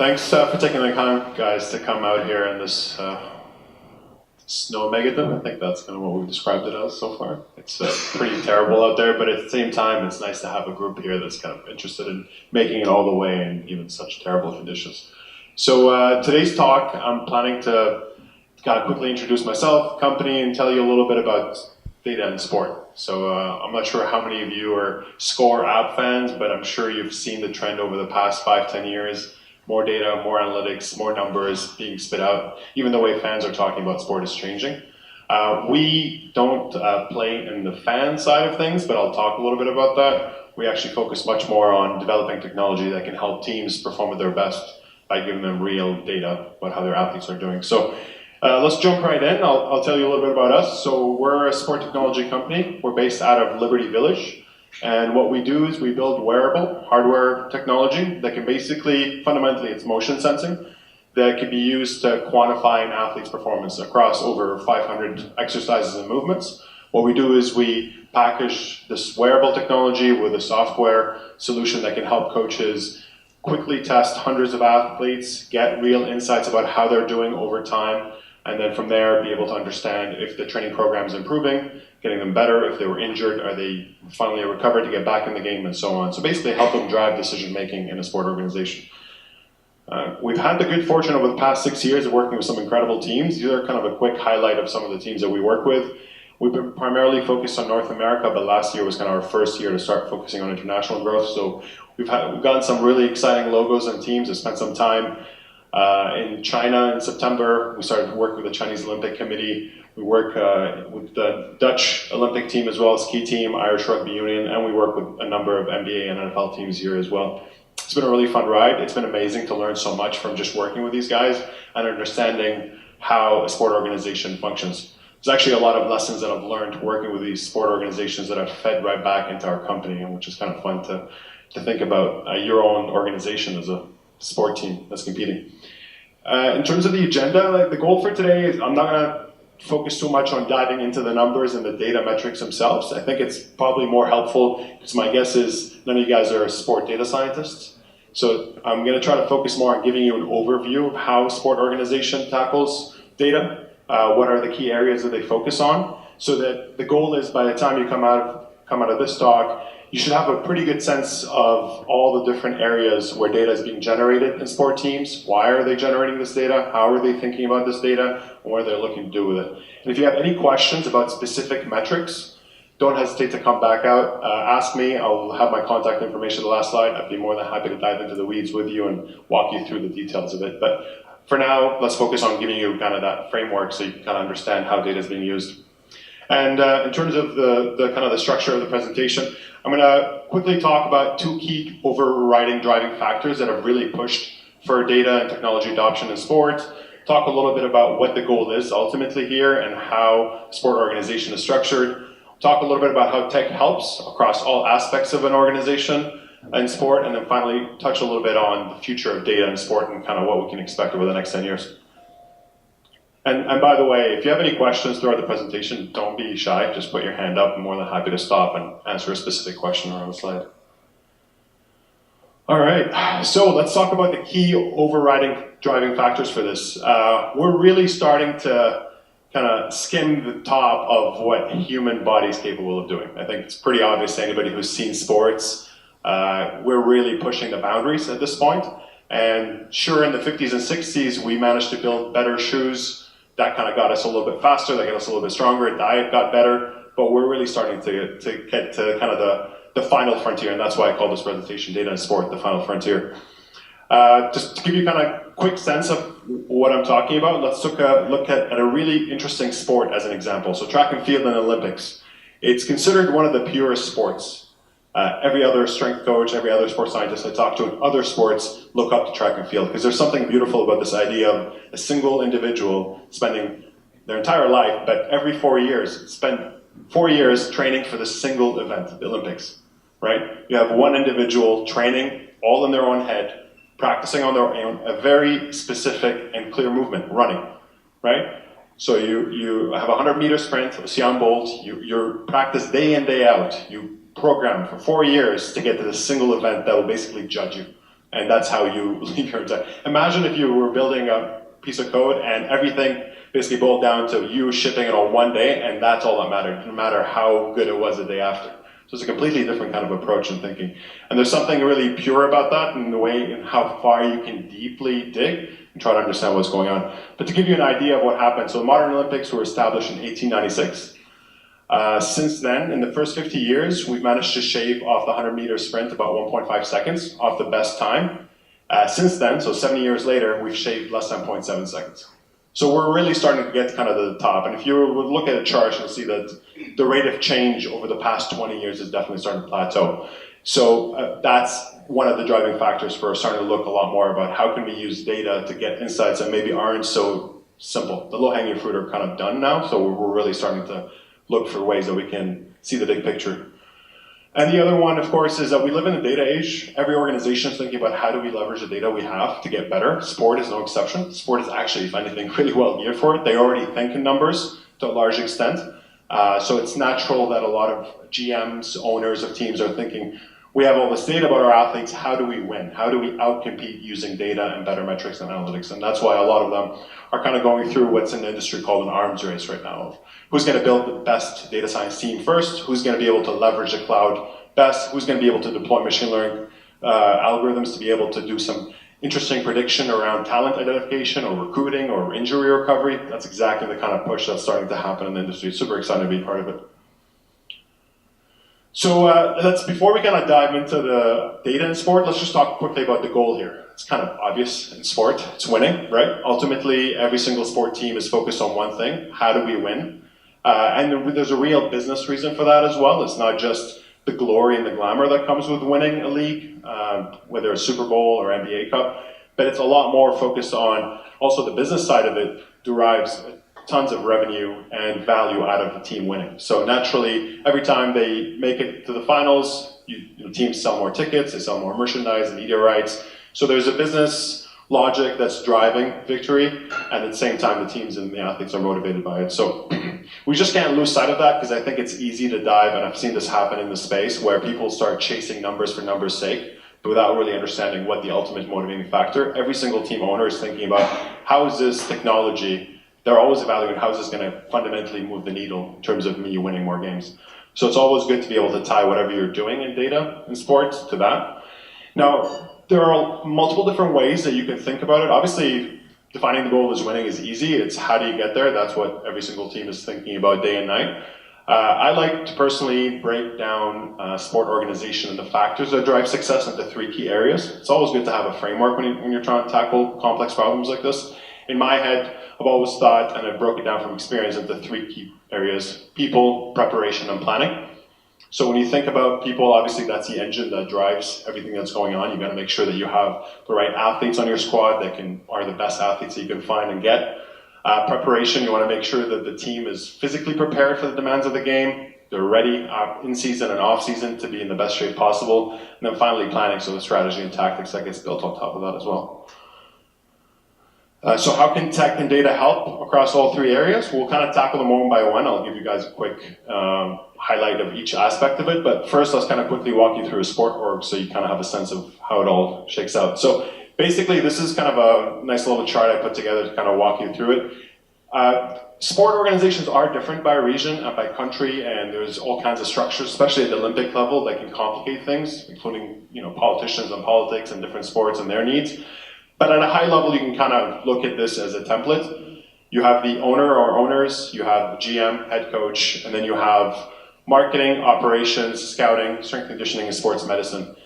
Thanks for taking the time, guys, to come out here in this snow megaton. I think that's kind of what we've described it as so far. It's pretty terrible out there, but at the same time, it's nice to have a group here that's kind of interested in making it all the way in even such terrible conditions. So today's talk, I'm planning to kind of quickly introduce myself, company, and tell you a little bit about data and sport. So I'm not sure how many of you are Score app fans, but I'm sure you've seen the trend over the past 5-10 years. More data, more analytics, more numbers being spit out. Even the way fans are talking about sport is changing. We don't play in the fan side of things, but I'll talk a little bit about that. We actually focus much more on developing technology that can help teams perform at their best by giving them real data about how their athletes are doing. So let's jump right in. I'll tell you a little bit about us. So we're a sport technology company. We're based out of Liberty Village. And what we do is we build wearable hardware technology that can basically, fundamentally, it's motion sensing that can be used to quantify an athlete's performance across over 500 exercises and movements. What we do is we package this wearable technology with a software solution that can help coaches quickly test hundreds of athletes, get real insights about how they're doing over time, and then from there be able to understand if the training program is improving, getting them better. If they were injured, are they finally recovered to get back in the game, and so on. So basically help them drive decision making in a sport organization. We've had the good fortune over the past 6 years of working with some incredible teams. These are kind of a quick highlight of some of the teams that we work with. We've been primarily focused on North America, but last year was kind of our first year to start focusing on international growth. So we've gotten some really exciting logos and teams. I spent some time in China in September. We started working with the Chinese Olympic Committee. We work with the Dutch Olympic team as well, ski team, Irish Rugby Union, and we work with a number of NBA and NFL teams here as well. It's been a really fun ride. It's been amazing to learn so much from just working with these guys and understanding how a sport organization functions. There's actually a lot of lessons that I've learned working with these sport organizations that I've fed right back into our company, and which is kind of fun to think about your own organization as a sport team that's competing. In terms of the agenda, the goal for today is I'm not going to focus too much on diving into the numbers and the data metrics themselves. I think it's probably more helpful, because my guess is none of you guys are sport data scientists. So I'm going to try to focus more on giving you an overview of how a sport organization tackles data, what are the key areas that they focus on, so that the goal is by the time you come out of this talk, you should have a pretty good sense of all the different areas where data is being generated in sport teams. Why are they generating this data? How are they thinking about this data? And what are they looking to do with it? And if you have any questions about specific metrics, don't hesitate to come back out. Ask me. I'll have my contact information on the last slide. I'd be more than happy to dive into the weeds with you and walk you through the details of it. But for now, let's focus on giving you kind of that framework so you can kind of understand how data is being used. And in terms of the kind of the structure of the presentation, I'm going to quickly talk about two key overriding driving factors that have really pushed for data and technology adoption in sport. Talk a little bit about what the goal is ultimately here and how a sport organization is structured. Talk a little bit about how tech helps across all aspects of an organization in sport, and then finally touch a little bit on the future of data in sport and kind of what we can expect over the next 10 years. And by the way, if you have any questions throughout the presentation, don't be shy. Just put your hand up. I'm more than happy to stop and answer a specific question around the slide. All right, so let's talk about the key overriding driving factors for this. We're really starting to kind of skim the top of what human body is capable of doing. I think it's pretty obvious to anybody who's seen sports. We're really pushing the boundaries at this point. And sure, in the 50s and 60s, we managed to build better shoes. That kind of got us a little bit faster, that got us a little bit stronger, diet got better, but we're really starting to get to kind of the final frontier, and that's why I call this presentation Data and Sport, the Final Frontier. Just to give you kind of quick sense of what I'm talking about, let's look at a really interesting sport as an example. So track and field and Olympics. It's considered one of the purest sports. Every other strength coach, every other sports scientist I talk to in other sports look up to track and field, because there's something beautiful about this idea of a single individual spending their entire life, but every 4 years, spend 4 years training for this single event, the Olympics, right? You have one individual training all in their own head, practicing on their own, a very specific and clear movement, running, right? So you have a 100-meter sprint, Usain Bolt, you practice day in, day out, you program for 4 years to get to this single event that will basically judge you, And that's how you leave your time. Imagine if you were building a piece of code and everything basically boiled down to you shipping it on one day, and that's all that mattered, no matter how good it was the day after. So it's a completely different kind of approach and thinking. And there's something really pure about that in the way in how far you can deeply dig and try to understand what's going on. But to give you an idea of what happened, so the modern Olympics were established in 1896. Since then, in the first 50 years, we've managed to shave off the 100-meter sprint about 1.5 seconds off the best time. Since then, so 70 years later, we've shaved less than 0.7 seconds. So we're really starting to get kind of to the top. And if you would look at a chart, you'll see that the rate of change over the past 20 years is definitely starting to plateau. So that's one of the driving factors for starting to look a lot more about how can we use data to get insights that maybe aren't so simple. The low-hanging fruit are kind of done now, so we're really starting to look for ways that we can see the big picture. And the other one, of course, is that we live in a data age. Every organization is thinking about how do we leverage the data we have to get better. Sport is no exception. Sport is actually, if anything, really well geared for it. They already think in numbers to a large extent. So it's natural that a lot of GMs, owners of teams are thinking, we have all this data about our athletes, how do we win? How do we outcompete using data and better metrics and analytics? And that's why a lot of them are kind of going through what's in the industry called an arms race right now. Of who's going to build the best data science team first? Who's going to be able to leverage the cloud best? Who's going to be able to deploy machine learning algorithms to be able to do some interesting prediction around talent identification or recruiting or injury recovery? That's exactly the kind of push that's starting to happen in the industry. Super excited to be part of it. So before we kind of dive into the data in sport, let's just talk quickly about the goal here. It's kind of obvious in sport, it's winning, right? Ultimately, every single sport team is focused on one thing, how do we win? And there's a real business reason for that as well. It's not just the glory and the glamour that comes with winning a league, whether it's Super Bowl or NBA Cup, but it's a lot more focused on also the business side of it derives tons of revenue and value out of the team winning. So naturally, every time they make it to the finals, teams sell more tickets, they sell more merchandise, media rights. So there's a business logic that's driving victory, and at the same time, the teams and the athletes are motivated by it. So we just can't lose sight of that, because I think it's easy to dive, and I've seen this happen in the space, where people start chasing numbers for numbers' sake, but without really understanding what the ultimate motivating factor. Every single team owner is thinking about, how is this technology, they're always evaluating how is this going to fundamentally move the needle in terms of me winning more games. So it's always good to be able to tie whatever you're doing in data in sports to that. Now, there are multiple different ways that you can think about it. Obviously, defining the goal as winning is easy. It's how do you get there? That's what every single team is thinking about day and night. I like to personally break down sport organization and the factors that drive success into 3 key areas. It's always good to have a framework when you're trying to tackle complex problems like this. In my head, I've always thought, and I've broken it down from experience, into 3 key areas: people, preparation, and planning. So when you think about people, obviously that's the engine that drives everything that's going on. You've got to make sure that you have the right athletes on your squad that are the best athletes that you can find and get. Preparation, you want to make sure that the team is physically prepared for the demands of the game. They're ready in season and off season to be in the best shape possible. And then finally planning, so the strategy and tactics that gets built on top of that as well. So how can tech and data help across all 3 areas? We'll kind of tackle them one by one. I'll give you guys a quick highlight of each aspect of it. But first, let's kind of quickly walk you through a sport org so you kind of have a sense of how it all shakes out. So basically, this is kind of a nice little chart I put together to kind of walk you through it. Sport organizations are different by region and by country, and there's all kinds of structures, especially at the Olympic level, that can complicate things, including politicians and politics and different sports and their needs. But at a high level, you can kind of look at this as a template. You have the owner or owners, you have GM, head coach, and then you have marketing, operations, scouting, strength conditioning, and sports medicine.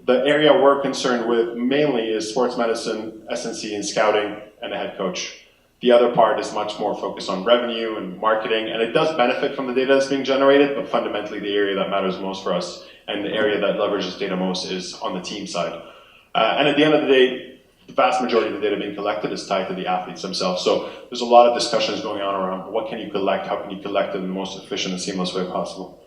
The area we're concerned with mainly is sports medicine, S&C, and scouting, and a head coach. The other part is much more focused on revenue and marketing, and it does benefit from the data that's being generated, but fundamentally the area that matters most for us and the area that leverages data most is on the team side. And at the end of the day, the vast majority of the data being collected is tied to the athletes themselves. So there's a lot of discussions going on around what can you collect, how can you collect it in the most efficient and seamless way possible.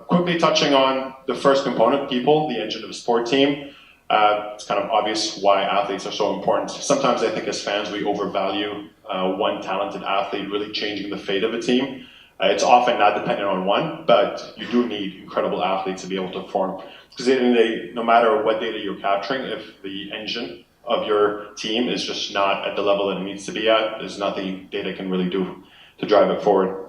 Quickly touching on the first component, people, the engine of a sport team. It's kind of obvious why athletes are so important. Sometimes I think as fans we overvalue one talented athlete really changing the fate of a team. It's often not dependent on one, but you do need incredible athletes to be able to perform. Because at the end of the day, no matter what data you're capturing, if the engine of your team is just not at the level that it needs to be at, there's nothing data can really do to drive it forward.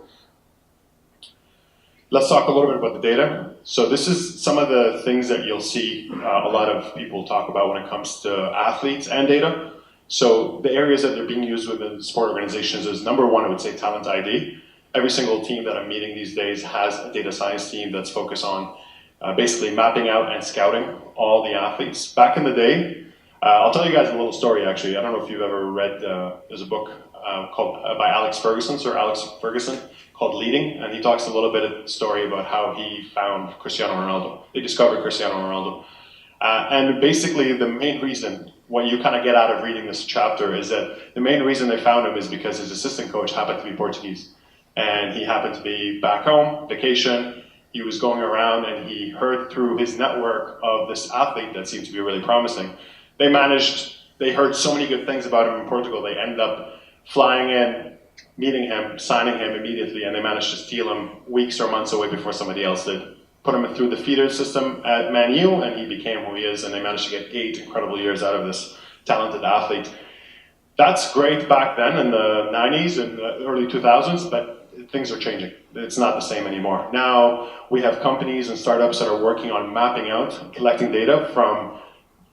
Let's talk a little bit about the data. So this is some of the things that you'll see a lot of people talk about when it comes to athletes and data. So the areas that they're being used within sport organizations is, number one, I would say talent ID. Every single team that I'm meeting these days has a data science team that's focused on basically mapping out and scouting all the athletes. Back in the day, I'll tell you guys a little story actually. I don't know if you've ever read, there's a book called by Alex Ferguson, called Leading, and he talks a little bit of the story about how he found Cristiano Ronaldo. They discovered Cristiano Ronaldo. And basically the main reason, what you kind of get out of reading this chapter is that the main reason they found him is because his assistant coach happened to be Portuguese. And he happened to be back home, vacation. He was going around and he heard through his network of this athlete that seemed to be really promising. They heard so many good things about him in Portugal, they ended up flying in, meeting him, signing him immediately, and they managed to steal him weeks or months away before somebody else did. Put him through the feeder system at Man U, and he became who he is, and they managed to get 8 incredible years out of this talented athlete. That's great back then in the 90s and the early 2000s, but things are changing. It's not the same anymore. Now we have companies and startups that are working on mapping out, collecting data from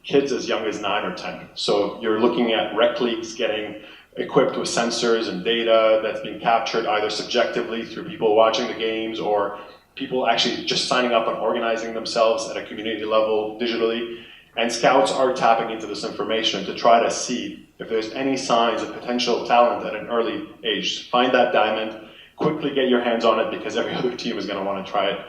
kids as young as 9 or 10. So you're looking at rec leagues getting equipped with sensors and data that's being captured either subjectively through people watching the games or people actually just signing up and organizing themselves at a community level digitally. And scouts are tapping into this information to try to see if there's any signs of potential talent at an early age. Find that diamond, quickly get your hands on it because every other team is going to want to try it.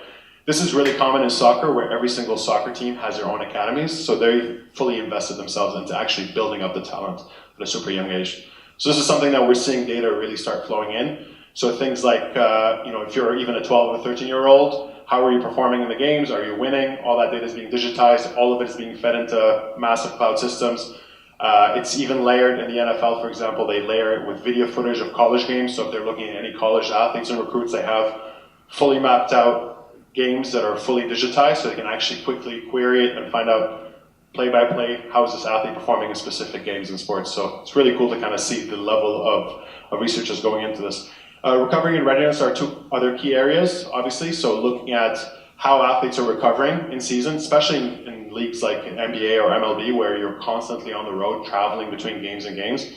This is really common in soccer where every single soccer team has their own academies, so they fully invested themselves into actually building up the talent at a super young age. So this is something that we're seeing data really start flowing in. So things like, if you're even a 12 or 13-year-old, how are you performing in the games? Are you winning? All that data is being digitized. All of it is being fed into massive cloud systems. It's even layered in the NFL, for example. They layer it with video footage of college games. So if they're looking at any college athletes and recruits, they have fully mapped out games that are fully digitized so they can actually quickly query it and find out play by play, how is this athlete performing in specific games and sports. So it's really cool to kind of see the level of research that's going into this. Recovery and readiness are 2 other key areas, obviously. So looking at how athletes are recovering in season, especially in leagues like NBA or MLB, where you're constantly on the road, traveling between games and games,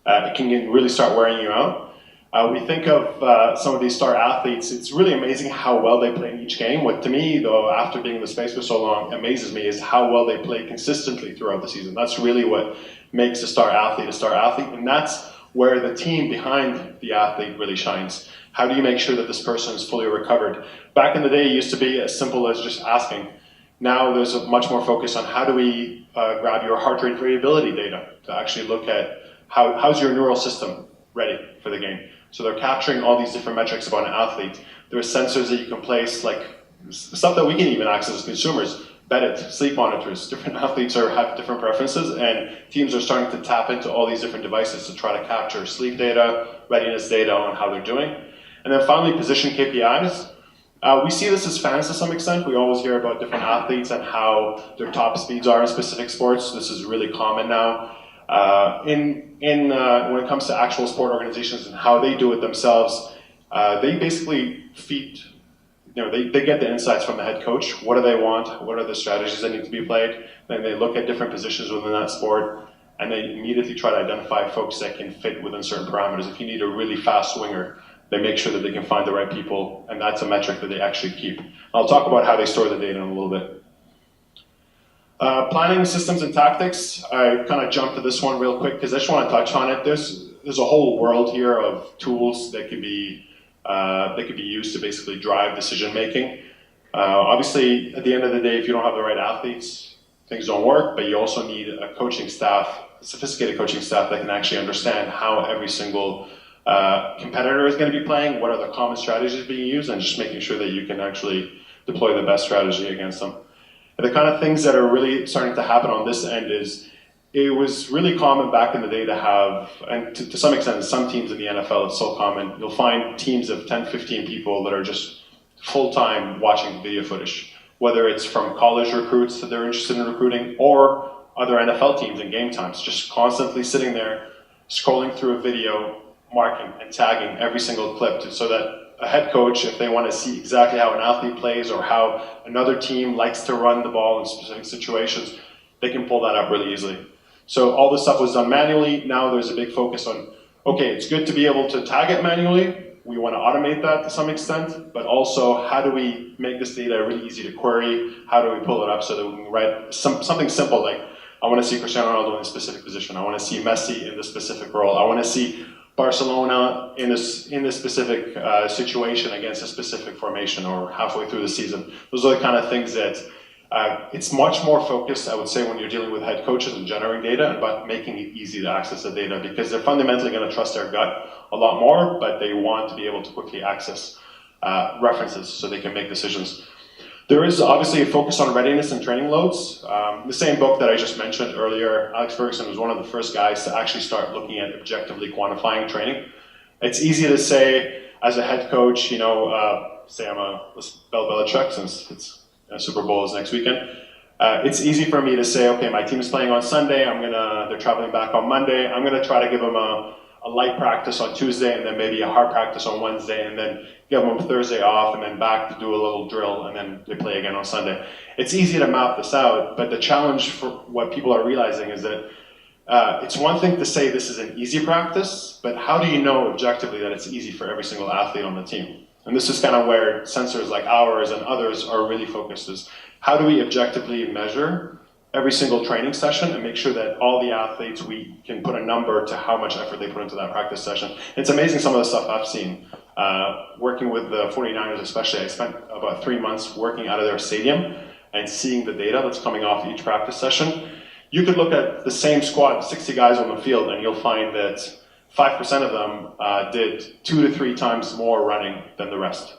it can really start wearing you out. We think of some of these star athletes, it's really amazing how well they play in each game. What to me, though, after being in the space for so long, amazes me is how well they play consistently throughout the season. That's really what makes a star athlete, and that's where the team behind the athlete really shines. How do you make sure that this person is fully recovered? Back in the day, it used to be as simple as just asking. Now there's a much more focus on how do we grab your heart rate variability data to actually look at how's your neural system ready for the game. So they're capturing all these different metrics about an athlete. There are sensors that you can place, like stuff that we can even access as consumers, Beddit, sleep monitors. Different athletes have different preferences, and teams are starting to tap into all these different devices to try to capture sleep data, readiness data on how they're doing. And then finally, position KPIs. We see this as fans to some extent. We always hear about different athletes and how their top speeds are in specific sports. This is really common now. When it comes to actual sport organizations and how they do it themselves, they basically feed, they get the insights from the head coach. What do they want? What are the strategies that need to be played? Then they look at different positions within that sport, and they immediately try to identify folks that can fit within certain parameters. If you need a really fast swinger, they make sure that they can find the right people, and that's a metric that they actually keep. I'll talk about how they store the data in a little bit. Planning systems and tactics. I kind of jumped to this one real quick because I just want to touch on it. There's a whole world here of tools that could be used to basically drive decision making. Obviously, at the end of the day, if you don't have the right athletes, things don't work. But you also need a coaching staff, a sophisticated coaching staff that can actually understand how every single competitor is going to be playing, what are the common strategies being used, and just making sure that you can actually deploy the best strategy against them. And the kind of things that are really starting to happen on this end is it was really common back in the day to have, and to some extent in some teams in the NFL it's so common, you'll find teams of 10, 15 people that are just full-time watching video footage, whether it's from college recruits that they're interested in recruiting or other NFL teams in game times, just constantly sitting there, scrolling through a video, marking and tagging every single clip so that a head coach, if they want to see exactly how an athlete plays or how another team likes to run the ball in specific situations, they can pull that up really easily. So all this stuff was done manually. Now there's a big focus on, okay, it's good to be able to tag it manually. We want to automate that to some extent, but also how do we make this data really easy to query? How do we pull it up so that we can write something simple like, I want to see Cristiano Ronaldo in a specific position. I want to see Messi in this specific role. I want to see Barcelona in this specific situation against a specific formation or halfway through the season. Those are the kind of things that it's much more focused, I would say, when you're dealing with head coaches and generating data, about making it easy to access the data, because they're fundamentally going to trust their gut a lot more, but they want to be able to quickly access references so they can make decisions. There is obviously a focus on readiness and training loads. The same book that I just mentioned earlier, Alex Ferguson was one of the first guys to actually start looking at objectively quantifying training. It's easy to say as a head coach, you know, say I'm a Bill Belichick, since it's Super Bowl is next weekend. It's easy for me to say, okay, my team is playing on Sunday. They're traveling back on Monday. I'm gonna try to give them a light practice on Tuesday, and then maybe a hard practice on Wednesday, and then give them Thursday off, and then back to do a little drill, and then they play again on Sunday. It's easy to map this out, but the challenge for what people are realizing is that it's one thing to say this is an easy practice, but how do you know objectively that it's easy for every single athlete on the team? And this is kind of where sensors like ours and others are really focused, is how do we objectively measure every single training session and make sure that all the athletes, we can put a number to how much effort they put into that practice session. It's amazing some of the stuff I've seen. Working with the 49ers especially, I spent about 3 months working out of their stadium and seeing the data that's coming off each practice session. You could look at the same squad, 60 guys on the field, and you'll find that 5% of them did 2 to 3 times more running than the rest.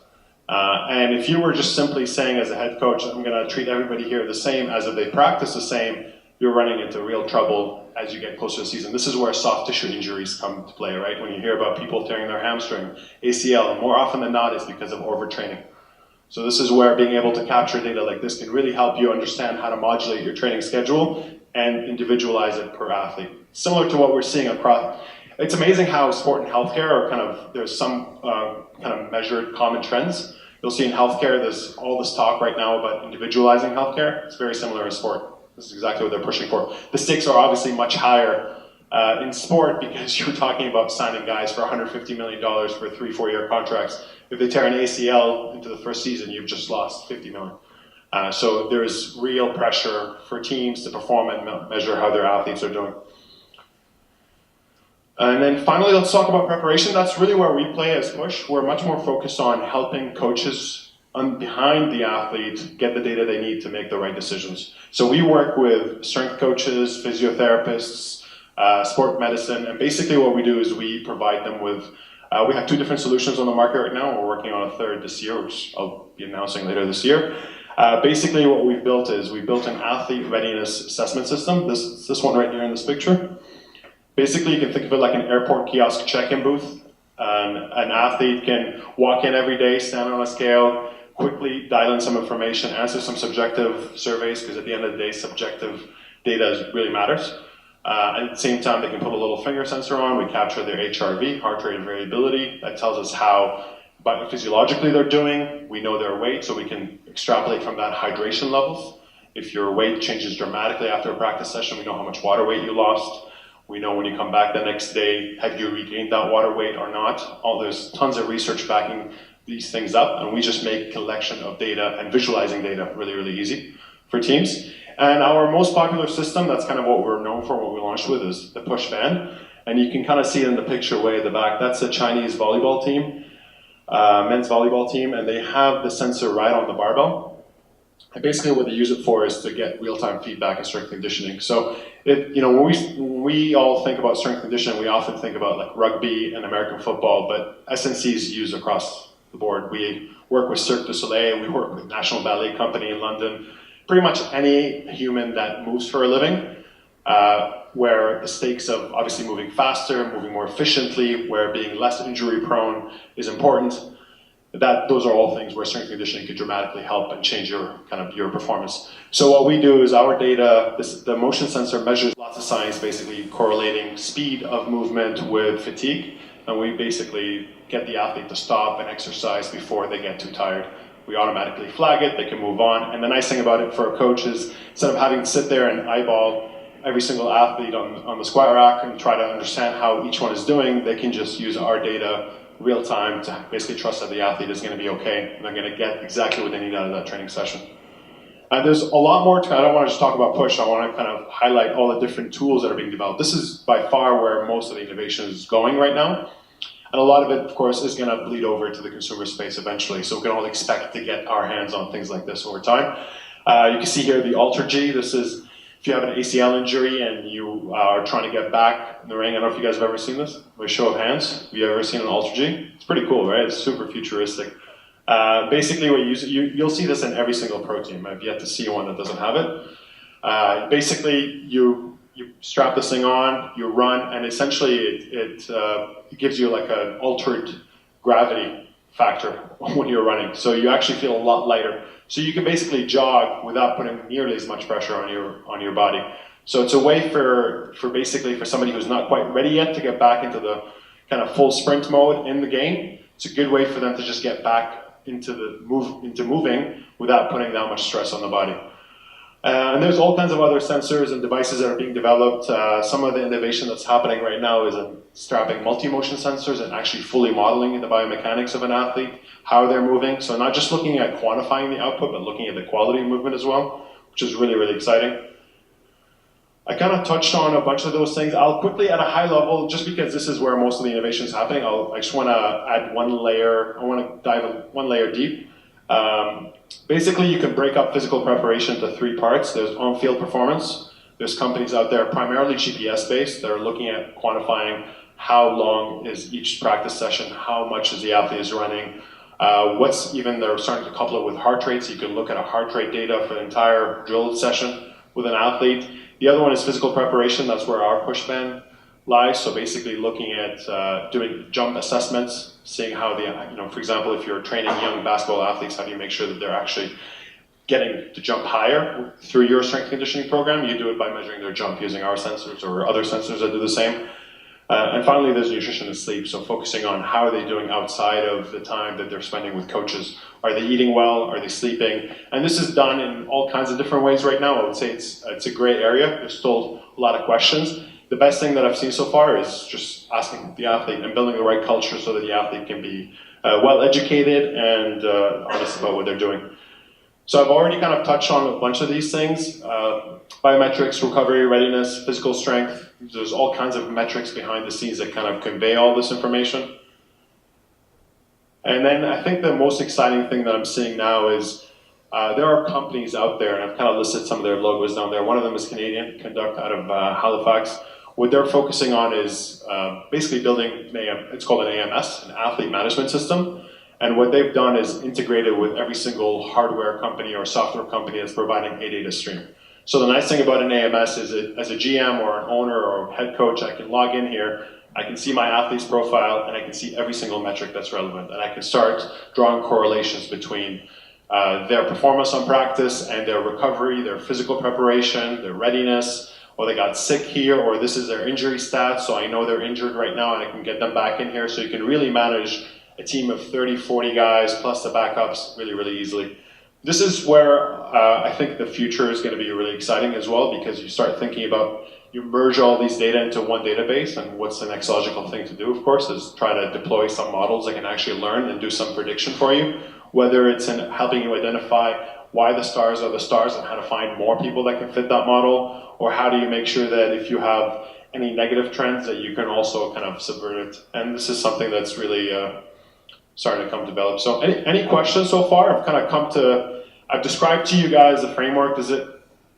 And if you were just simply saying as a head coach, I'm going to treat everybody here the same as if they practice the same, you're running into real trouble as you get closer to the season. This is where soft tissue injuries come to play, right? When you hear about people tearing their hamstring, ACL, more often than not it's because of overtraining. So this is where being able to capture data like this can really help you understand how to modulate your training schedule and individualize it per athlete. Similar to what we're seeing across. It's amazing how sport and healthcare are kind of, there's some kind of measured common trends. You'll see in healthcare, there's all this talk right now about individualizing healthcare. It's very similar in sport. This is exactly what they're pushing for. The stakes are obviously much higher in sport because you're talking about signing guys for $150 million for 3-4 year contracts. If they tear an ACL into the first season, you've just lost $50 million. So there's real pressure for teams to perform and measure how their athletes are doing. And then finally, let's talk about preparation. That's really where we play as Push. We're much more focused on helping coaches behind the athlete get the data they need to make the right decisions. So we work with strength coaches, physiotherapists, sport medicine, and basically what we do is we provide them with, we have 2 different solutions on the market right now. We're working on a third this year, which I'll be announcing later this year. Basically what we've built is we built an athlete readiness assessment system. This one right here in this picture. Basically, you can think of it like an airport kiosk check-in booth. An athlete can walk in every day, stand on a scale, quickly dial in some information, answer some subjective surveys, because at the end of the day, subjective data really matters. At the same time, they can put a little finger sensor on. We capture their HRV, heart rate variability. That tells us how physiologically they're doing. We know their weight, so we can extrapolate from that hydration levels. If your weight changes dramatically after a practice session, we know how much water weight you lost. We know when you come back the next day, have you regained that water weight or not? There's tons of research backing these things up, and we just make collection of data and visualizing data really, really easy for teams. And our most popular system, that's kind of what we're known for, what we launched with, is the Push Fan. And you can kind of see it in the picture way at the back. That's a Chinese volleyball team, men's volleyball team, and they have the sensor right on the barbell. And basically what they use it for is to get real-time feedback and strength conditioning. So, when we all think about strength conditioning, we often think about like rugby and American football, but SNC is used across the board. We work with Cirque du Soleil, we work with National Ballet Company in London. Pretty much any human that moves for a living, where the stakes of obviously moving faster, moving more efficiently, where being less injury prone is important. Those are all things where strength conditioning could dramatically help and change your performance. So what we do is our data, the motion sensor measures lots of science, basically correlating speed of movement with fatigue, and we basically get the athlete to stop and exercise before they get too tired. We automatically flag it, they can move on, and the nice thing about it for a coach is instead of having to sit there and eyeball every single athlete on the squat rack and try to understand how each one is doing, they can just use our data real time to basically trust that the athlete is going to be okay and they're going to get exactly what they need out of that training session. And there's a lot more I don't want to just talk about push, I want to kind of highlight all the different tools that are being developed. This is by far where most of the innovation is going right now. And a lot of it, of course, is going to bleed over to the consumer space eventually. So we can all expect to get our hands on things like this over time. You can see here the Ultra G. This is if you have an ACL injury and you are trying to get back in the ring. I don't know if you guys have ever seen this. By show of hands, have you ever seen an Ultra G? It's pretty cool, right? It's super futuristic. Basically, what you'll see this in every single pro team. I've yet to see one that doesn't have it. Basically, you strap this thing on, you run, and essentially it gives you like an altered gravity factor when you're running. So you actually feel a lot lighter. So you can basically jog without putting nearly as much pressure on your body. So it's a way for basically for somebody who's not quite ready yet to get back into the kind of full sprint mode in the game. It's a good way for them to just get back into moving without putting that much stress on the body. And there's all kinds of other sensors and devices that are being developed. Some of the innovation that's happening right now is in strapping multi-motion sensors and actually fully modeling the biomechanics of an athlete, how they're moving. So not just looking at quantifying the output, but looking at the quality of movement as well, which is really, really exciting. I kind of touched on a bunch of those things. I'll quickly, at a high level, just because this is where most of the innovation is happening, I just want to add one layer. I want to dive one layer deep. Basically, you can break up physical preparation into three parts. There's on-field performance. There's companies out there, primarily GPS-based, that are looking at quantifying how long is each practice session, how much is the athlete is running, they're starting to couple it with heart rate, so you can look at a heart rate data for the entire drill session with an athlete. The other one is physical preparation. That's where our push band lies. So basically looking at doing jump assessments, seeing how for example, if you're training young basketball athletes, how do you make sure that they're actually getting to jump higher through your strength conditioning program? You do it by measuring their jump using our sensors or other sensors that do the same. And finally, there's nutrition and sleep. So focusing on how are they doing outside of the time that they're spending with coaches. Are they eating well? Are they sleeping? And this is done in all kinds of different ways right now. I would say it's a gray area. There's still a lot of questions. The best thing that I've seen so far is just asking the athlete and building the right culture so that the athlete can be well educated and honest about what they're doing. So I've already kind of touched on a bunch of these things. Biometrics, recovery, readiness, physical strength. There's all kinds of metrics behind the scenes that kind of convey all this information. And then I think the most exciting thing that I'm seeing now is there are companies out there, and I've kind of listed some of their logos down there. One of them is Canadian Conduct out of Halifax. What they're focusing on is basically building it's called an AMS, an athlete management system. And what they've done is integrated with every single hardware company or software company that's providing a data stream. So the nice thing about an AMS is that as a GM or an owner or head coach, I can log in here, I can see my athlete's profile, and I can see every single metric that's relevant. And I can start drawing correlations between their performance on practice and their recovery, their physical preparation, their readiness, or they got sick here, or this is their injury stats, so I know they're injured right now and I can get them back in here. So you can really manage a team of 30, 40 guys plus the backups really, really easily. This is where I think the future is going to be really exciting as well, because you start thinking about, you merge all these data into one database, and what's the next logical thing to do, of course, is try to deploy some models that can actually learn and do some prediction for you, whether it's in helping you identify why the stars are the stars and how to find more people that can fit that model, or how do you make sure that if you have any negative trends that you can also kind of subvert it. And this is something that's really starting to come develop. So any questions so far? I've described to you guys the framework. Do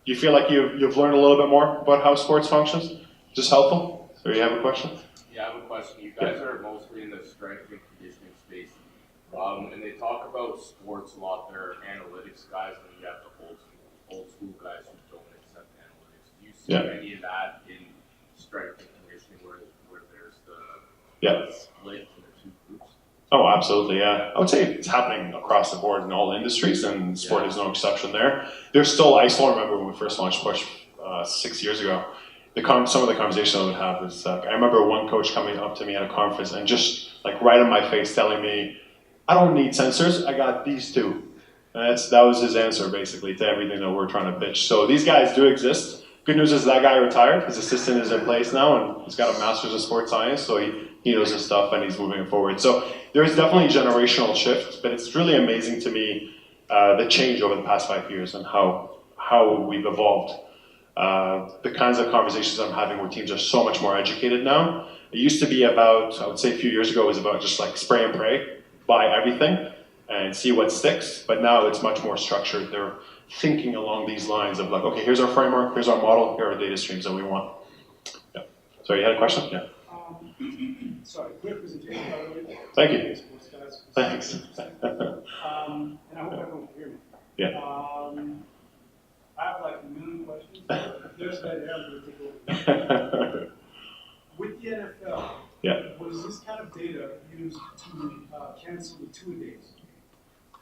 you feel like you've learned a little bit more about how sports functions? Is this helpful? So you have a question? Yeah, I have a question. You guys are mostly in the strength and conditioning space. And they talk about sports a lot. They're analytics guys, and you have the old school guys who don't accept analytics. Do you see any of that in strength and conditioning where there's the Yeah. split in the two groups? Oh, absolutely, yeah. I would say it's happening across the board in all industries, and sport is no exception there. There's still, I still remember when we first launched Push 6 years ago, some of the conversations I would have is, I remember one coach coming up to me at a conference and just like right in my face telling me, I don't need sensors, I got these two. And that was his answer basically to everything that we're trying to pitch. So these guys do exist. Good news is that guy retired, his assistant is in place now, and he's got a master's of sports science, so he knows his stuff and he's moving forward. So there is definitely a generational shift, but it's really amazing to me the change over the past 5 years and how we've evolved. The kinds of conversations I'm having with teams are so much more educated now. It used to be about, I would say a few years ago, it was about just like spray and pray, buy everything and see what sticks, but now it's much more structured. They're thinking along these lines of like, okay, here's our framework, here's our model, here are data streams that we want. Yeah. Sorry, you had a question? Yeah. Sorry, great presentation, by the way. Thank you. Thanks. And I hope everyone can hear me. Yeah. I have like a million questions. There's that there, I'm going to take over. With the NFL, Yeah. was this kind of data used to cancel the two-a-days?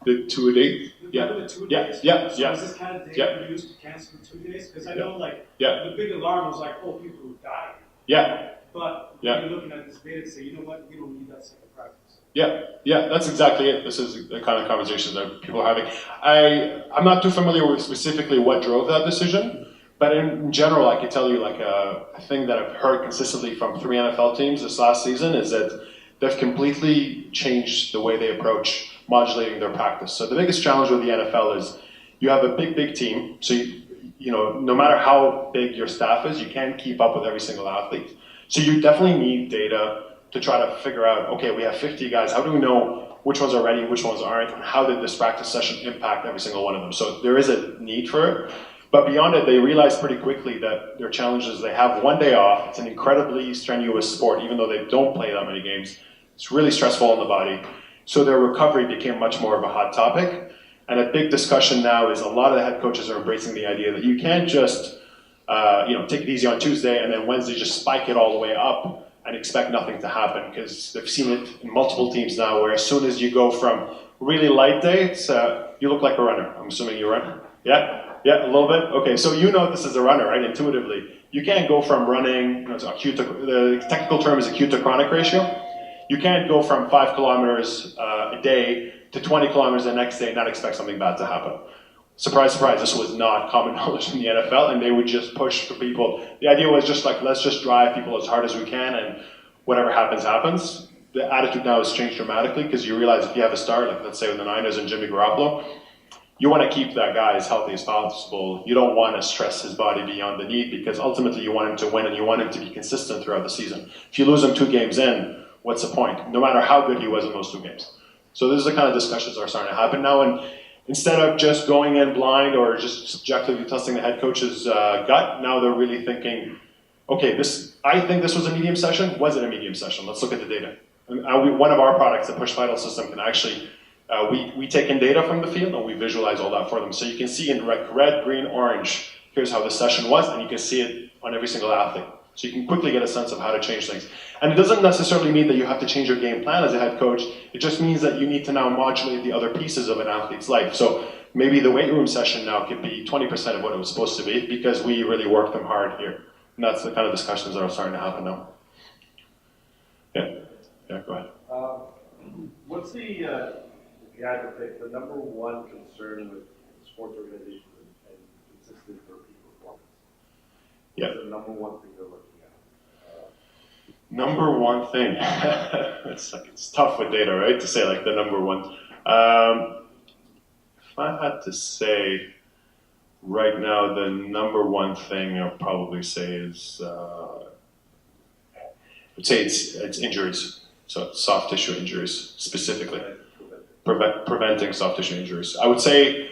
The two-a-day? Yeah. The two-a-days? Yeah. So was this kind of data used to cancel the two-a-days? Because I know like the big alarm was like, oh, people were dying. Yeah. But you're looking at this data and say, you know what, we don't need that second practice. Yeah, that's exactly it. This is the kind of conversations that people are having. I'm not too familiar with specifically what drove that decision, but in general, I can tell you like a thing that I've heard consistently from 3 NFL teams this last season is that they've completely changed the way they approach modulating their practice. So the biggest challenge with the NFL is you have a big team, so you know, no matter how big your staff is, you can't keep up with every single athlete. So you definitely need data to try to figure out, okay, we have 50 guys, how do we know which ones are ready, which ones aren't, and how did this practice session impact every single one of them? So there is a need for it, but beyond it, they realize pretty quickly that their challenge is they have one day off, it's an incredibly strenuous sport, even though they don't play that many games, it's really stressful on the body, so their recovery became much more of a hot topic, and a big discussion now is a lot of the head coaches are embracing the idea that you can't just take it easy on Tuesday and then Wednesday just spike it all the way up and expect nothing to happen, because they've seen it in multiple teams now where as soon as you go from really light day, it's, you look like a runner. I'm assuming you run? Yeah, a little bit? Okay, so you know this is a runner, right, intuitively. You can't go from running, the technical term is acute to chronic ratio. You can't go from 5 kilometers a day to 20 kilometers the next day and not expect something bad to happen. Surprise, surprise, this was not common knowledge in the NFL, and they would just push for people. The idea was just like, let's just drive people as hard as we can, and whatever happens, happens. The attitude now has changed dramatically, because you realize if you have a star, like let's say with the Niners and Jimmy Garoppolo, you want to keep that guy as healthy as possible. You don't want to stress his body beyond the need, because ultimately you want him to win, and you want him to be consistent throughout the season. If you lose him 2 games in, what's the point? No matter how good he was in those 2 games. So this is the kind of discussions that are starting to happen now, and instead of just going in blind or just subjectively testing the head coach's gut, now they're really thinking, okay, I think this was a medium session. Was it a medium session? Let's look at the data. And one of our products, the Push Vital system, can actually, we take in data from the field and we visualize all that for them. So you can see in red, green, orange, here's how the session was, and you can see it on every single athlete. So you can quickly get a sense of how to change things. And it doesn't necessarily mean that you have to change your game plan as a head coach. It just means that you need to now modulate the other pieces of an athlete's life. So maybe the weight room session now could be 20% of what it was supposed to be, because we really worked them hard here. And that's the kind of discussions that are starting to happen now. Yeah, go ahead. What's the number one concern with sports organizations and consistent repeat performance? Yeah. What's the number one thing they're looking at? Number one thing. It's tough with data, right? To say like the number one. If I had to say right now, the number one thing I'll probably say is, I'd say it's injuries. So soft tissue injuries specifically. Preventing soft tissue injuries. I would say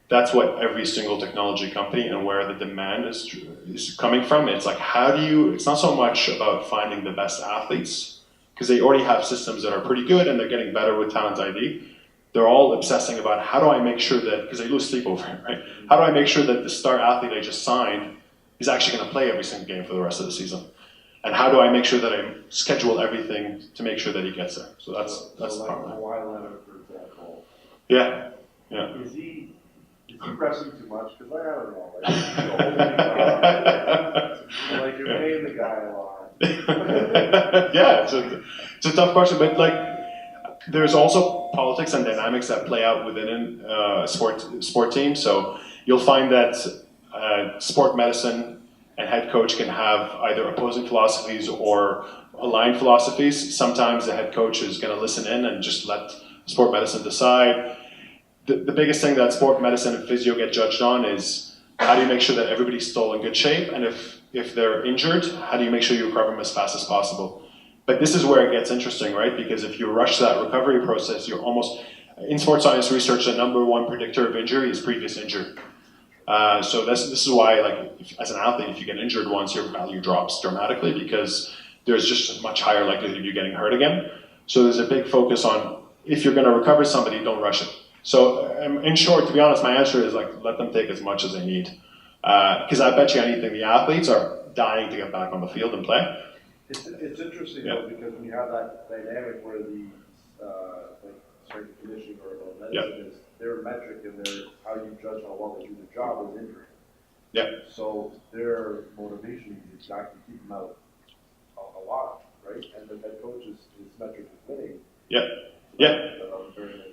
that's what every single technology company and where the demand is coming from. It's like, it's not so much about finding the best athletes, because they already have systems that are pretty good and they're getting better with Talent ID. They're all obsessing about how do I make sure that, because they lose sleep over it, right? How do I make sure that the star athlete I just signed is actually going to play every single game for the rest of the season? And how do I make sure that I schedule everything to make sure that he gets there? So that's the like part. Kawhi Leonard, for example. Yeah. Is he pressing too much? Because I don't know. Like, he's a whole big guy. Like you're paying the guy a lot. Yeah, it's a tough question, but like there's also politics and dynamics that play out within a sport team. So you'll find that sport medicine and head coach can have either opposing philosophies or aligned philosophies. Sometimes the head coach is going to listen in and just let sport medicine decide. The biggest thing that sport medicine and physio get judged on is how do you make sure that everybody's still in good shape, and if they're injured, how do you make sure you recover them as fast as possible? But this is where it gets interesting, right? Because if you rush that recovery process, you're almost, in sports science research, the number one predictor of injury is previous injury. So this is why, like, as an athlete, if you get injured once, your value drops dramatically because there's just a much higher likelihood of you getting hurt again. So there's a big focus on if you're going to recover somebody, don't rush it. So in short, to be honest, my answer is like let them take as much as they need. Because I bet you anything, the athletes are dying to get back on the field and play. It's interesting though, because when you have that dynamic where the like strength and conditioning or medicine is their metric and their how you judge how well they do their job is injury. Yeah. So their motivation is to actually keep them out a lot, right? And the head coach's metric is winning. Yeah. So Yeah. That very much.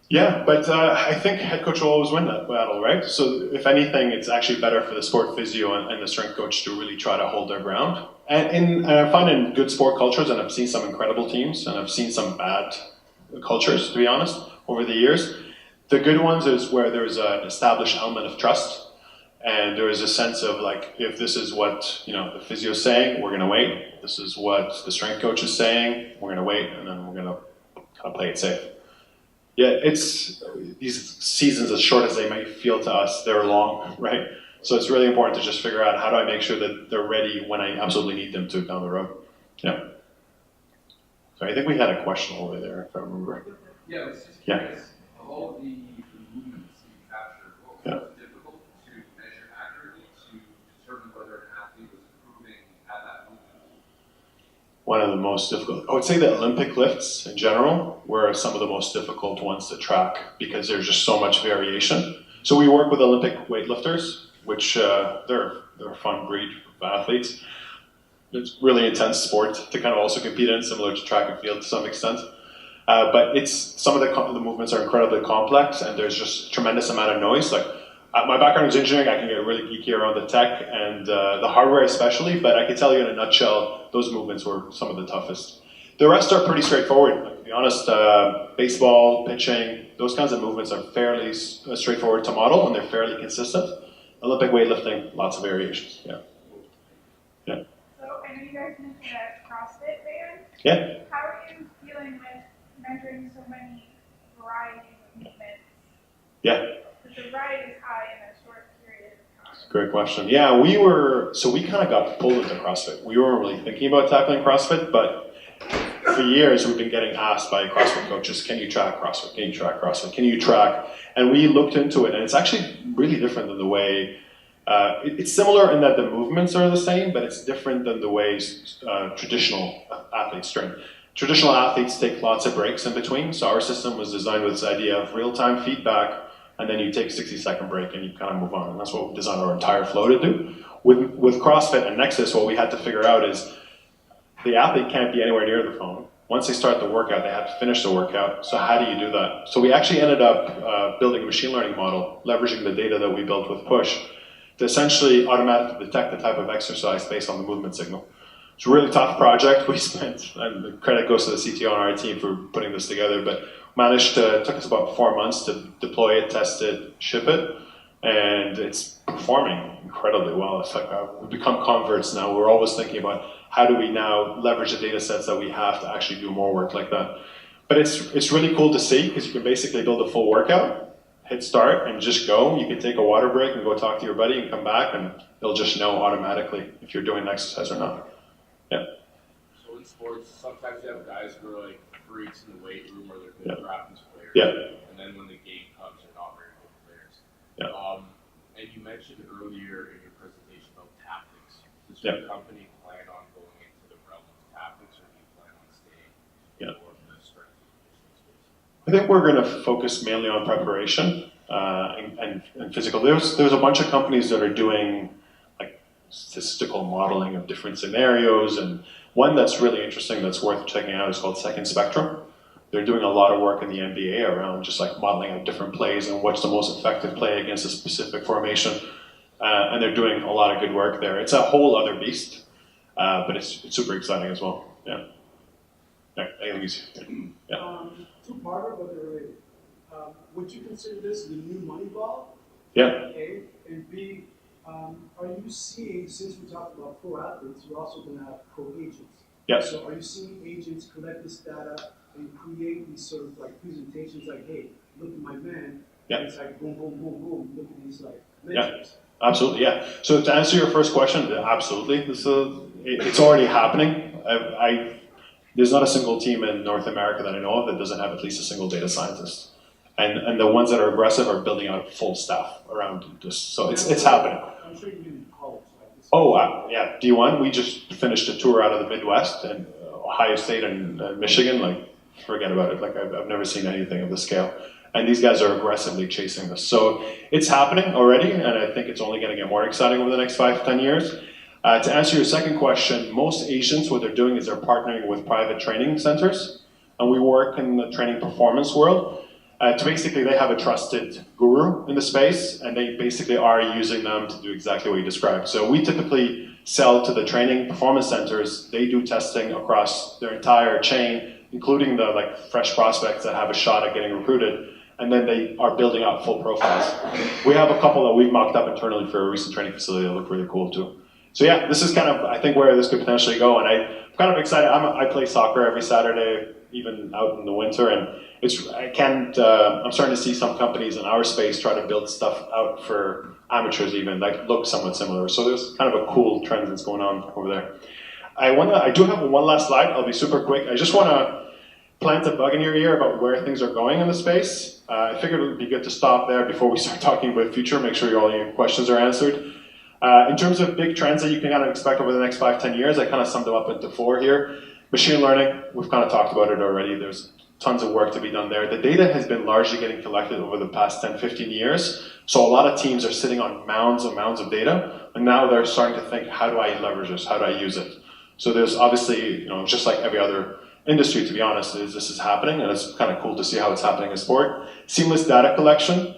Yeah, but I think head coach will always win that battle, right? So if anything, it's actually better for the sport physio and the strength coach to really try to hold their ground. And I find in good sport cultures, and I've seen some incredible teams, and I've seen some bad cultures, to be honest, over the years. The good ones is where there's an established element of trust, and there is a sense of like, if this is what the physio is saying, we're going to wait. This is what the strength coach is saying, we're going to wait, and then we're going to kind of play it safe. Yeah, it's these seasons, as short as they may feel to us, they're long, right? So it's really important to just figure out how do I make sure that they're ready when I absolutely need them to down the road. Yeah. So I think we had a question over there, if I remember. Yeah, I was just curious, of all the movements you captured, what was difficult to measure accurately to determine whether an athlete was improving at that movement? One of the most difficult, I would say the Olympic lifts in general were some of the most difficult ones to track because there's just so much variation. So we work with Olympic weightlifters, which they're a fun breed of athletes. It's really intense sport to kind of also compete in, similar to track and field to some extent. But it's some of the movements are incredibly complex, and there's just a tremendous amount of noise. Like my background is engineering, I can get really geeky around the tech and the hardware especially, but I can tell you in a nutshell, those movements were some of the toughest. The rest are pretty straightforward. Like, to be honest, baseball, pitching, those kinds of movements are fairly straightforward to model, and they're fairly consistent. Olympic weightlifting, lots of variations. Yeah. Yeah. So I know you guys mentioned a CrossFit band. Yeah. How are you feeling with measuring so many variety of movements? Yeah. Because the variety is high in a short period of time. Great question. Yeah, we kind of got pulled into CrossFit. We weren't really thinking about tackling CrossFit, but for years we've been getting asked by CrossFit coaches, can you track CrossFit? Can you track CrossFit? Can you track? And we looked into it, and it's actually really different than the way, it's similar in that the movements are the same, but it's different than the ways traditional athletes train. Traditional athletes take lots of breaks in between, so our system was designed with this idea of real-time feedback, and then you take a 60-second break and you kind of move on, and that's what we designed our entire flow to do. With CrossFit and Nexus, what we had to figure out is the athlete can't be anywhere near the phone. Once they start the workout, they have to finish the workout. So how do you do that? So we actually ended up building a machine learning model, leveraging the data that we built with Push, to essentially automatically detect the type of exercise based on the movement signal. It's a really tough project. We spent, and the credit goes to the CTO on our team for putting this together, but took us about 4 months to deploy it, test it, ship it, and it's performing incredibly well. It's like we've become converts now. We're always thinking about how do we now leverage the data sets that we have to actually do more work like that. But it's really cool to see because you can basically build a full workout, hit start, and just go. You can take a water break and go talk to your buddy and come back, and it'll just know automatically if you're doing an exercise or not. Yeah. So in sports, sometimes you have guys who are like freaks in the weight room or they're good practice players. Yeah. And then when the game comes, they're not very good players. Yeah. And you mentioned earlier in your presentation about tactics. Does your company plan on going into the realm of tactics, or do you plan on staying in more of the strength and conditioning space? I think we're going to focus mainly on preparation and physical. There's a bunch of companies that are doing like statistical modeling of different scenarios, and one that's really interesting that's worth checking out is called Second Spectrum. They're doing a lot of work in the NBA around just like modeling out different plays and what's the most effective play against a specific formation. And they're doing a lot of good work there. It's a whole other beast, but it's super exciting as well. Yeah. Two-parter, but they're related. Would you consider this the new Moneyball? Yeah. A, and B, are you seeing, since we talked about pro athletes, you're also going to have pro agents. Yes. So are you seeing agents collect this data and create these sort of like presentations like, hey, look at my man. Yeah. And it's like boom, boom, boom, boom. Look at these like metrics. Yeah, absolutely. Yeah. So to answer your first question, absolutely. It's already happening. There's not a single team in North America that I know of that doesn't have at least a single data scientist. And the ones that are aggressive are building out full staff around this. So it's happening. I'm sure you mean college. Yeah, D1, we just finished a tour out of the Midwest and Ohio State and Michigan. Like, forget about it. Like, I've never seen anything of this scale. And these guys are aggressively chasing this. So it's happening already, and I think it's only going to get more exciting over the next 5 to 10 years. To answer your second question, most agents, what they're doing is they're partnering with private training centers, and we work in the training performance world. Basically, they have a trusted guru in the space, and they basically are using them to do exactly what you described. So we typically sell to the training performance centers. They do testing across their entire chain, including the like fresh prospects that have a shot at getting recruited, and then they are building out full profiles. We have a couple that we've mocked up internally for a recent training facility that look really cool too. So yeah, this is kind of, I think, where this could potentially go, and I'm kind of excited. I play soccer every Saturday, even out in the winter, and I'm starting to see some companies in our space try to build stuff out for amateurs even, like look somewhat similar. So there's kind of a cool trend that's going on over there. I do have one last slide. I'll be super quick. I just want to plant a bug in your ear about where things are going in the space. I figured it would be good to stop there before we start talking about the future, make sure all your questions are answered. In terms of big trends that you can kind of expect over the next 5 to 10 years, I kind of summed them up into 4 here. Machine learning, we've kind of talked about it already. There's tons of work to be done there. The data has been largely getting collected over the past 10, 15 years. So a lot of teams are sitting on mounds and mounds of data, and now they're starting to think, how do I leverage this? How do I use it? So there's obviously, just like every other industry, to be honest, this is happening, and it's kind of cool to see how it's happening in sport. Seamless data collection.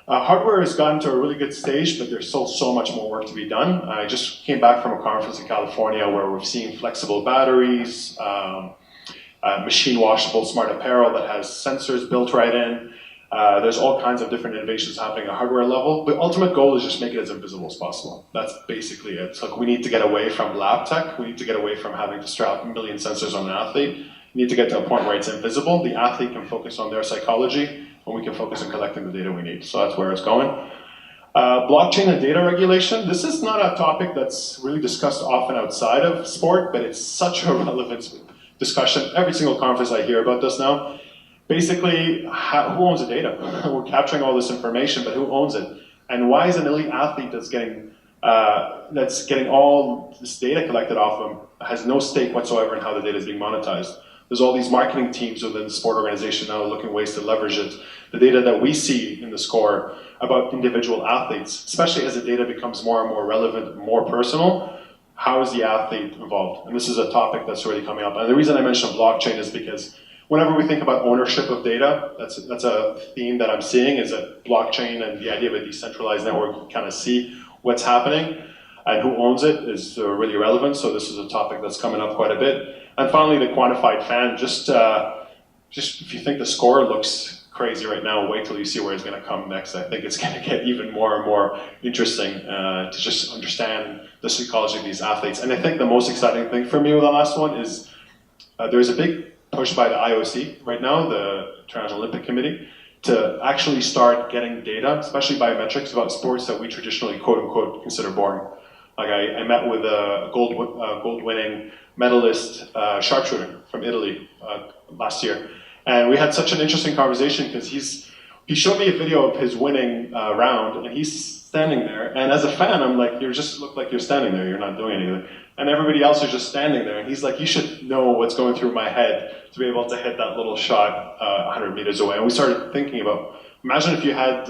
Hardware has gotten to a really good stage, but there's still so much more work to be done. I just came back from a conference in California where we're seeing flexible batteries, machine washable smart apparel that has sensors built right in. There's all kinds of different innovations happening at hardware level. The ultimate goal is just make it as invisible as possible. That's basically it. It's like we need to get away from lab tech. We need to get away from having to strap a million sensors on an athlete. We need to get to a point where it's invisible. The athlete can focus on their psychology, and we can focus on collecting the data we need. So that's where it's going. Blockchain and data regulation. This is not a topic that's really discussed often outside of sport, but it's such a relevant discussion. Every single conference I hear about this now. Basically, who owns the data? We're capturing all this information, but who owns it? And why is an elite athlete that's getting all this data collected off them has no stake whatsoever in how the data is being monetized? There's all these marketing teams within the sport organization now looking ways to leverage it. The data that we see in the score about individual athletes, especially as the data becomes more and more relevant, more personal, how is the athlete involved? And this is a topic that's really coming up. And the reason I mentioned blockchain is because whenever we think about ownership of data, that's a theme that I'm seeing, is that blockchain and the idea of a decentralized network, you kind of see what's happening and who owns it is really relevant. So this is a topic that's coming up quite a bit. And finally, the quantified fan. Just if you think the score looks crazy right now, wait till you see where it's going to come next. I think it's going to get even more and more interesting to just understand the psychology of these athletes. And I think the most exciting thing for me with the last one is there's a big push by the IOC right now, the International Olympic Committee, to actually start getting data, especially biometrics, about sports that we traditionally, quote unquote, consider boring. Like I met with a gold-winning medalist sharpshooter from Italy last year, and we had such an interesting conversation because he's he showed me a video of his winning round, and he's standing there. And as a fan, I'm like, you just look like you're standing there. You're not doing anything. And everybody else is just standing there. And he's like, you should know what's going through my head to be able to hit that little shot 100 meters away. And we started thinking about, imagine if you had,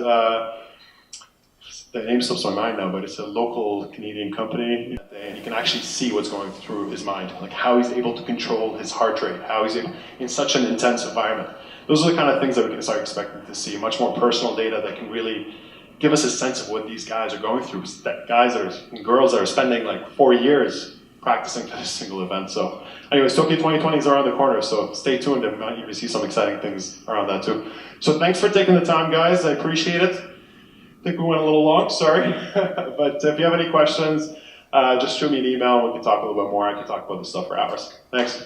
the name slips my mind now, but it's a local Canadian company, and you can actually see what's going through his mind, like how he's able to control his heart rate, how he's able, in such an intense environment. Those are the kind of things that we can start expecting to see, much more personal data that can really give us a sense of what these guys are going through. That guys and girls that are spending like 4 years practicing for this single event. So anyways, Tokyo 2020 is around the corner, so stay tuned and might even see some exciting things around that too. So thanks for taking the time, guys. I appreciate it. I think we went a little long, sorry. But if you have any questions, just shoot me an email. We can talk a little bit more. I can talk about this stuff for hours. Thanks.